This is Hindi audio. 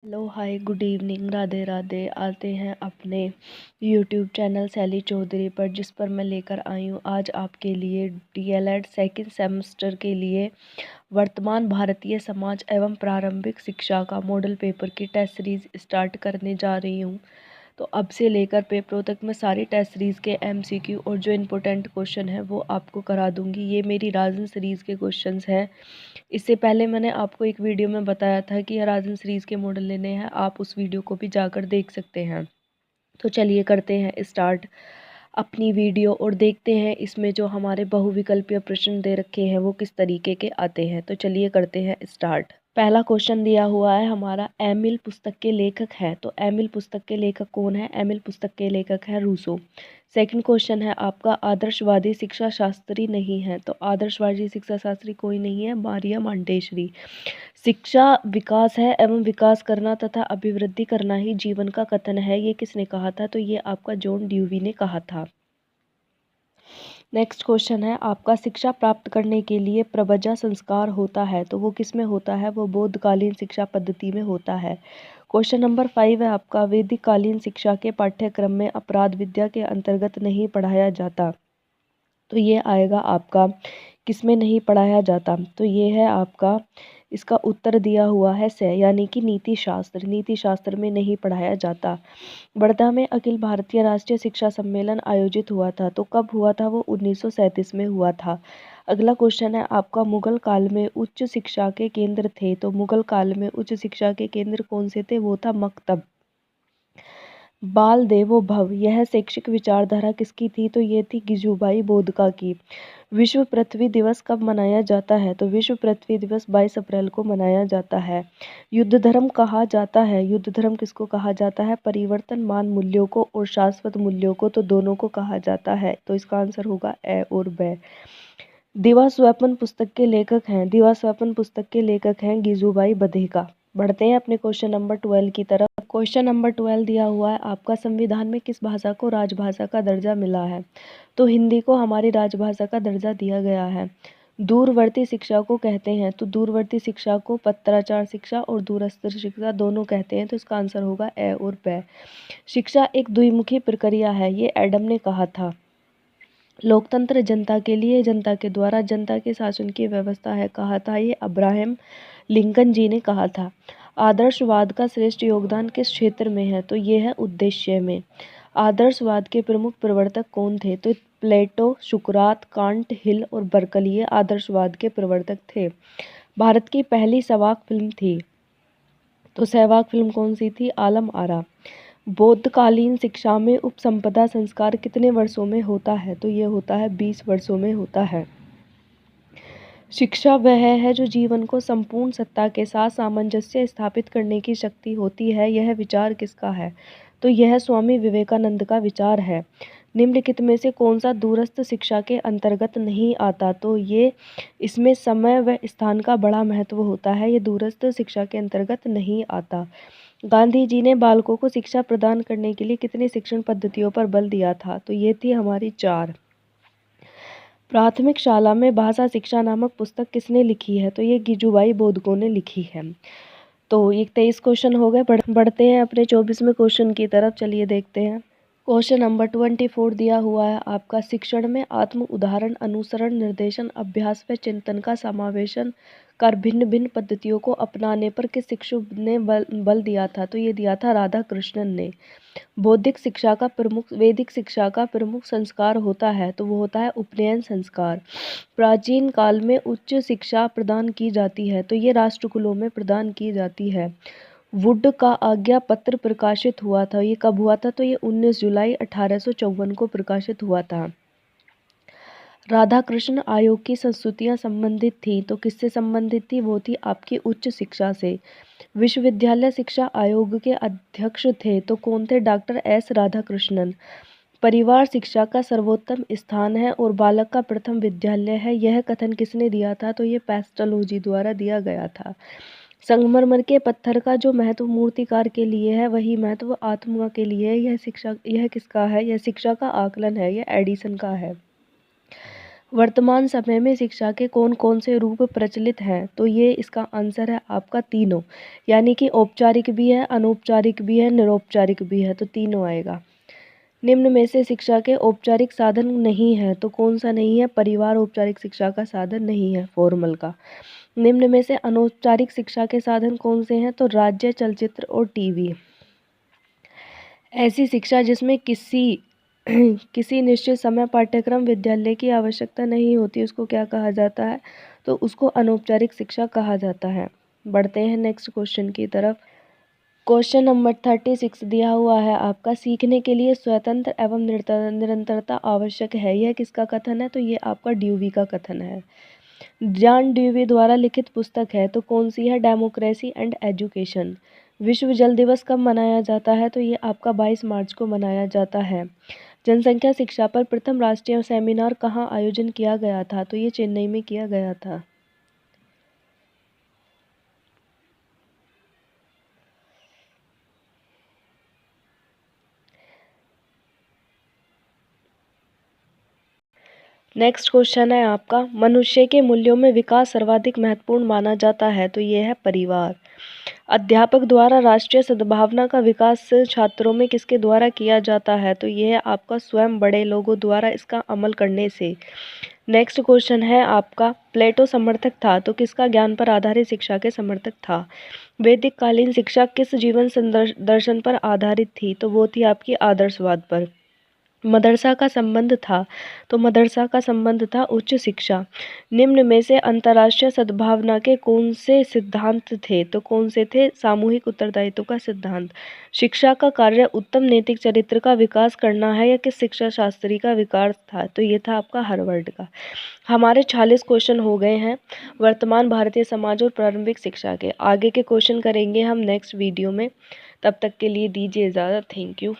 Hello hi good evening Radhe Radhe. आते हैं अपने यूट्यूब चैनल शैली चौधरी पर, जिस पर मैं लेकर आई हूँ आज आपके लिए डीएलएड सेकंड सेमेस्टर के लिए वर्तमान भारतीय समाज एवं प्रारंभिक शिक्षा का मॉडल पेपर की टेस्ट सीरीज स्टार्ट करने जा रही हूँ। तो अब से लेकर पेपरों तक मैं सारी टेस्ट सीरीज़ के एमसीक्यू और जो इम्पोर्टेंट क्वेश्चन है वो आपको करा दूंगी। ये मेरी राजन सीरीज़ के क्वेश्चंस हैं। इससे पहले मैंने आपको एक वीडियो में बताया था कि राजन सीरीज़ के मॉडल लेने हैं, आप उस वीडियो को भी जाकर देख सकते हैं। तो चलिए करते हैं स्टार्ट अपनी वीडियो और देखते हैं इसमें जो हमारे बहुविकल्पीय प्रश्न दे रखे हैं वो किस तरीके के आते हैं। तो चलिए करते हैं स्टार्ट। पहला क्वेश्चन दिया हुआ है हमारा, एमिल पुस्तक के लेखक है। तो एमिल पुस्तक के लेखक कौन है? एमिल पुस्तक के लेखक है रूसो। सेकंड क्वेश्चन है आपका, आदर्शवादी शिक्षा शास्त्री नहीं है। तो आदर्शवादी शिक्षा शास्त्री कोई नहीं है, मारिया मांटेश्वरी। शिक्षा विकास है एवं विकास करना तथा अभिवृद्धि करना ही जीवन का कथन है, ये किसने कहा था? तो ये आपका जॉन ड्यूवी ने कहा था। नेक्स्ट क्वेश्चन है आपका, शिक्षा प्राप्त करने के लिए प्रव्रजा संस्कार होता है। तो वो किस में होता है? वो बौद्धकालीन शिक्षा पद्धति में होता है। क्वेश्चन नंबर 5 है आपका, वैदिक कालीन शिक्षा के पाठ्यक्रम में अपराध विद्या के अंतर्गत नहीं पढ़ाया जाता। तो ये आएगा आपका किस में नहीं पढ़ाया जाता? तो ये है आपका, इसका उत्तर दिया हुआ है से, यानी कि नीति शास्त्र। नीति शास्त्र में नहीं पढ़ाया जाता। वर्धा में अखिल भारतीय राष्ट्रीय शिक्षा सम्मेलन आयोजित हुआ था। तो कब हुआ था? वो 1937 में हुआ था। अगला क्वेश्चन है आपका, मुगल काल में उच्च शिक्षा के केंद्र थे। तो मुगल काल में उच्च शिक्षा के केंद्र कौन से थे? वो था मकतब। बाल देवो भव, यह शैक्षिक विचारधारा किसकी थी? तो ये थी गिजुबाई बोदका की। विश्व पृथ्वी दिवस कब मनाया जाता है? तो विश्व पृथ्वी दिवस 22 अप्रैल को मनाया जाता है। युद्ध धर्म कहा जाता है। युद्ध धर्म किसको कहा जाता है? परिवर्तनमान मूल्यों को और शाश्वत मूल्यों को, तो दोनों को कहा जाता है। तो इसका आंसर होगा ए और ब। दिवा स्वप्न पुस्तक के लेखक हैं। दिवा स्वप्न पुस्तक के लेखक हैं गिजुबाई बधिका। बढ़ते हैं अपने क्वेश्चन नंबर 12 की तरफ। क्वेश्चन नंबर 12 दिया हुआ है आपका, संविधान में किस भाषा को राजभाषा का दर्जा मिला है? तो हिंदी को हमारी राजभाषा का दर्जा दिया गया है। दूरवर्ती शिक्षा को कहते हैं। तो दूरवर्ती शिक्षा को पत्राचार शिक्षा और दूरस्थ शिक्षा दोनों कहते हैं। तो इसका आंसर होगा ए और ब। शिक्षा एक द्विमुखी प्रक्रिया है, ये एडम ने कहा था। लोकतंत्र जनता के लिए, जनता के द्वारा, जनता के शासन की व्यवस्था है, कहा था ये अब्राहम लिंकन जी ने कहा था। आदर्शवाद का श्रेष्ठ योगदान किस क्षेत्र में है? तो ये है उद्देश्य में। आदर्शवाद के प्रमुख प्रवर्तक कौन थे? तो प्लेटो, सुकरात, कांट, हिल और बर्कली ये आदर्शवाद के प्रवर्तक थे। भारत की पहली सहवाग फिल्म थी। तो सहवाग फिल्म कौन सी थी? आलम आरा। बौद्धकालीन शिक्षा में उपसंपदा संस्कार कितने वर्षों में होता है? तो ये होता है 20 वर्षों में होता है। शिक्षा वह है जो जीवन को संपूर्ण सत्ता के साथ सामंजस्य स्थापित करने की शक्ति होती है। यह विचार किसका है? तो यह स्वामी विवेकानंद का विचार है। निम्नलिखित में से कौन सा दूरस्थ शिक्षा के अंतर्गत नहीं आता? तो ये इसमें समय व स्थान का बड़ा महत्व होता है, ये दूरस्थ शिक्षा के अंतर्गत नहीं आता। गांधी जी ने बालकों को शिक्षा प्रदान करने के लिए कितनी शिक्षण पद्धतियों पर बल दिया था? तो ये थी हमारी 4। प्राथमिक शाला में भाषा शिक्षा नामक पुस्तक किसने लिखी है? तो ये गिजुबाई बोधको ने लिखी है। तो ये 23 क्वेश्चन हो गए। बढ़ते हैं अपने 24वें क्वेश्चन की तरफ। चलिए देखते हैं। क्वेश्चन नंबर 24 दिया हुआ है आपका, शिक्षण में आत्म उदाहरण, अनुसरण, निर्देशन, अभ्यास व चिंतन का समावेशन कर भिन्न भिन्न पद्धतियों को अपनाने पर किस शिक्षक ने बल दिया था? तो ये दिया था राधा कृष्णन ने। बौद्धिक शिक्षा का प्रमुख, वैदिक शिक्षा का प्रमुख संस्कार होता है। तो वो होता है उपनयन संस्कार। प्राचीन काल में उच्च शिक्षा प्रदान की जाती है। तो ये राष्ट्रकुलों में प्रदान की जाती है। वुड का आज्ञा पत्र प्रकाशित हुआ था, ये कब हुआ था? तो ये 19 जुलाई 1854 को प्रकाशित हुआ था। राधा कृष्ण आयोग की संस्तुतियां संबंधित थी। तो किससे संबंधित थी? वो थी आपकी उच्च शिक्षा से। विश्वविद्यालय शिक्षा आयोग के अध्यक्ष थे। तो कौन थे? Doctor S Radhakrishnan. परिवार शिक्षा का सर्वोत्तम स्थान है और बालक का प्रथम विद्यालय है, यह कथन किसने दिया था? तो ये पेस्टलोजी द्वारा दिया गया था। संगमरमर के पत्थर का जो महत्व मूर्तिकार के लिए है, वही महत्व आत्मा के लिए है। यह किसका है? यह शिक्षा का आकलन है, यह एडिसन का है। वर्तमान समय में शिक्षा के कौन कौन से रूप प्रचलित हैं? तो ये इसका आंसर है आपका तीनों, यानी कि औपचारिक भी है, अनौपचारिक भी है, निरौपचारिक भी है, तो तीनों आएगा। निम्न में से शिक्षा के औपचारिक साधन नहीं है, तो कौन सा नहीं है? परिवार औपचारिक शिक्षा का साधन नहीं है, फॉर्मल का। निम्न में से अनौपचारिक शिक्षा के साधन कौन से हैं? तो राज्य, चलचित्र और टीवी। ऐसी शिक्षा जिसमें किसी निश्चित समय पाठ्यक्रम विद्यालय की आवश्यकता नहीं होती, उसको क्या कहा जाता है? तो उसको अनौपचारिक शिक्षा कहा जाता है। बढ़ते हैं नेक्स्ट क्वेश्चन की तरफ। क्वेश्चन नंबर 36 दिया हुआ है आपका, सीखने के लिए स्वतंत्र एवं निरंतरता आवश्यक है। यह किसका कथन है? तो ये आपका ड्यूवी का कथन है। जॉन ड्यूवी द्वारा लिखित पुस्तक है, तो कौन सी है? Democracy and education. विश्व जल दिवस कब मनाया जाता है? तो ये आपका 22 मार्च को मनाया जाता है। जनसंख्या शिक्षा पर प्रथम राष्ट्रीय सेमिनार कहाँ आयोजन किया गया था? तो ये चेन्नई में किया गया था। नेक्स्ट क्वेश्चन है आपका, मनुष्य के मूल्यों में विकास सर्वाधिक महत्वपूर्ण माना जाता है। तो ये है परिवार। अध्यापक द्वारा राष्ट्रीय सद्भावना का विकास छात्रों में किसके द्वारा किया जाता है? तो ये है आपका स्वयं बड़े लोगों द्वारा इसका अमल करने से। नेक्स्ट क्वेश्चन है आपका, प्लेटो समर्थक था, तो किसका ज्ञान पर आधारित शिक्षा के समर्थक था? वैदिक कालीन शिक्षा किस जीवन दर्शन पर आधारित थी? तो वो थी आपकी आदर्शवाद पर। मदरसा का संबंध था, तो मदरसा का संबंध था उच्च शिक्षा। निम्न में से अंतर्राष्ट्रीय सद्भावना के कौन से सिद्धांत थे? तो कौन से थे? सामूहिक उत्तरदायित्व का सिद्धांत। शिक्षा का कार्य उत्तम नैतिक चरित्र का विकास करना है, या किस शिक्षा शास्त्री का विकास था? तो ये था आपका हार्वर्ड का। हमारे 46 क्वेश्चन हो गए हैं वर्तमान भारतीय समाज और प्रारंभिक शिक्षा के। आगे के क्वेश्चन करेंगे हम नेक्स्ट वीडियो में। तब तक के लिए दीजिए इजाज़त। Thank you.